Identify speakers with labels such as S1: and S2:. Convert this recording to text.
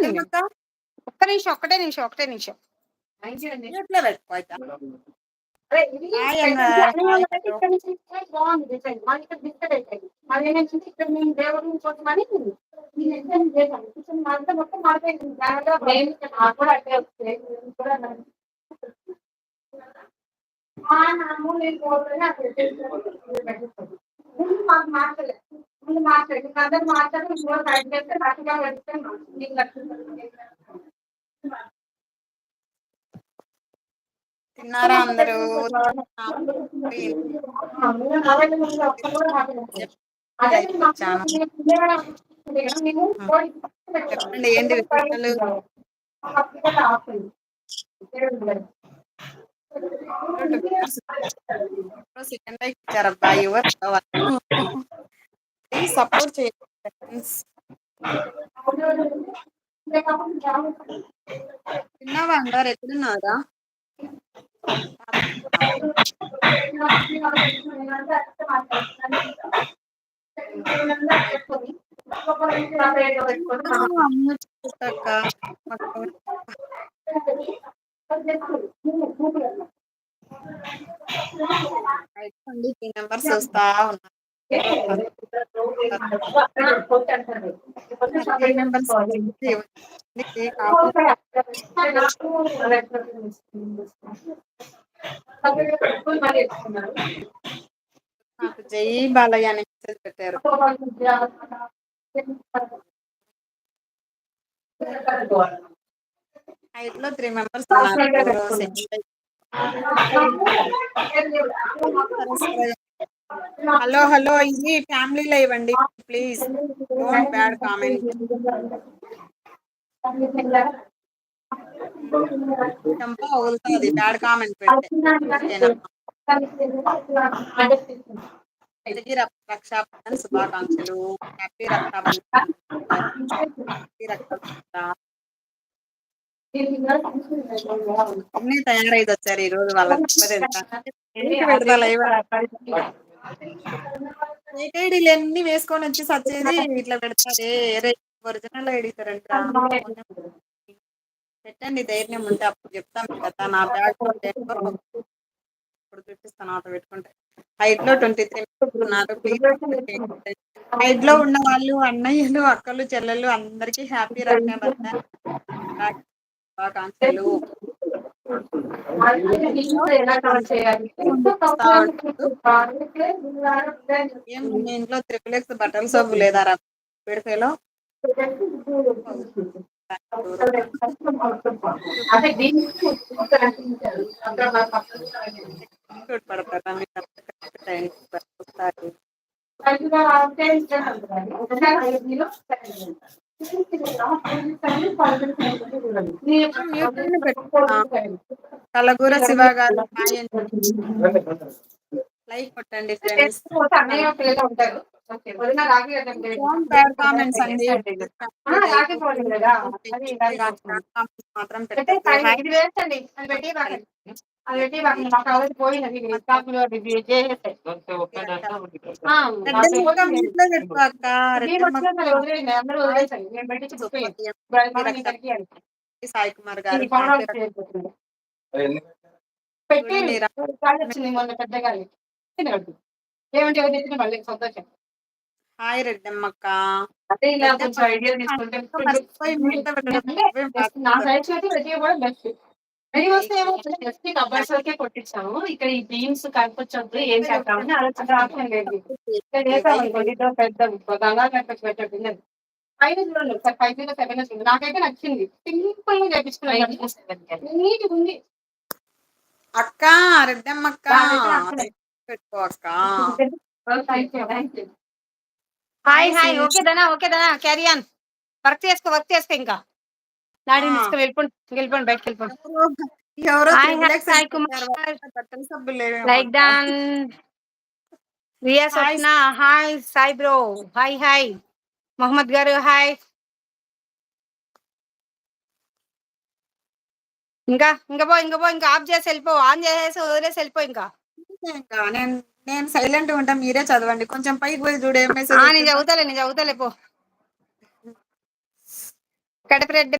S1: నేను.
S2: ఏమక్క?
S1: ఒక్క నిమిషం, ఒకటే నిమిషం, ఒకటే నిమిషం.
S2: మ్యూట్‌లో పెట్టుకో అయితే.
S1: అదే ఇది
S2: హాయ్
S1: పెట్టేసి
S2: అన్వర్.
S1: అన్ని
S2: హాయ్
S1: వాళ్ళకి
S2: హలో.
S1: ఇక్కడ నుంచి ఇస్తే బాగుంది డిజైన్. మాది ఇక్కడ డిస్కట్ అయిపోయింది. మళ్ళీ ఏంటంటే ఇక్కడ మేము దేవుడి కోసమని నేను ఎక్స్టెండ్ చేశాను. కిచెన్ మాత్రం మొత్తం మారిపోయింది. జాగ్రత్తగా మెయిన్ నాకు కూడా అట్లే వస్తుంది. నేను కూడా మామూలు నేను పోతేనే అక్కడ పెట్టేస్తాను. ముందు మాకు మార్చలేదు. ముందు మార్చలేదు. అందరూ మార్చారు. ఇంకో సైడ్ చేస్తే కరెక్ట్గా పెడితే మీకు
S2: తిన్నారా అందరూ? వచ్చాను. చెప్పండి ఏంటి విశేషాలు? సెకండ్ లైక్ ఇచ్చారబ్బా. ఎవరు ప్లీజ్ సపోర్ట్ చేయండి ఫ్రెండ్స్. తిన్నావా అందరు? ఎక్కడున్నారా? అమ్మ చూడక్క. అయిపోండి 3 మెంబర్స్ వస్తా ఉన్నారు. 3 మెంబర్స్ నాకు జై బాలయ్య అని మెసేజ్ పెట్టారు. హైట్ లో 3 మెంబర్స్ ఉన్నారు. హలో హలో, ఇది ఫ్యామిలీలో ఇవ్వండి ప్లీజ్. Don't bad comment. చంప వదులుతుంది బ్యాడ్ కామెంట్ పెడితే. అందరికీ రక్షాబంధన్ శుభాకాంక్షలు. హ్యాపీ రక్షాబంధన్. హ్యాపీ రక్షాబంధన్. అన్నీ తయారైతే వచ్చారు ఈ రోజు. వాళ్ళ ఐడీలు అన్ని వేసుకొని వచ్చి సచ్చేది ఇట్లా పెడతారే. ఒరిజినల్ ఐడి రండి పెట్టండి. ధైర్యం ఉంటే అప్పుడు చెప్తాను కదా. నా బ్యాగ్ ఇప్పుడు చూపిస్తాను ఆటో పెట్టుకుంటే. హైట్ లో 23 ఉన్నారు. ప్లీజ్ హైట్ లో ఉన్న వాళ్ళు అన్నయ్యలు, అక్కలు, చెల్లెళ్ళు అందరికీ హ్యాపీ రక్షాబంధన్ శుభాకాంక్షలు. ఏం మీ ఇంట్లో త్రిపులెక్స్ బట్టల సబ్బు లేదా పెడితేలో? కలగూర శివ గారు లైక్ కొట్టండి ఫ్రెండ్స్. కామెంట్స్ అండి మాత్రం సాయి కుమార్ గారు హాయ్ రెడ్డమ్మక్క.
S1: కొట్టించాము. ఇక్కడ ఈ బీన్స్ కనిపించొద్దు ఏం చేద్దామని ఆలోచన లేదు. పెద్ద గంగా కనిపించి పెట్టండి. 5 సార్ 5 7 నాకైతే నచ్చింది. సింపుల్ గా చేపించుకున్నాను. నీట్గా ఉంది
S2: అక్క. రెడ్డమ్మక్క పెట్టుకో అక్క.
S1: Hi hi. ఓకేదనా ఓకేదనా. Carry on. వర్క్ చేసుకో ఇంకా. నాడిని తీసుకుని వెళ్ళిపోండి బయటకు వెళ్ళిపోండి. Like done. Riya Swapna hi. Sai bro hi hi. Mohammed గారు హాయ్. ఇంకా ఆఫ్ చేసి వెళ్ళిపో. ఆన్ చేసేసి వదిలేసి వెళ్ళిపో. ఇంకా
S2: నేను సైలెంట్ ఉంటా. మీరే చదవండి. కొంచెం పైకి పోయి చూడే మెసేజ్.
S1: నేను చదువుతాలే పో. కడపరెడ్డి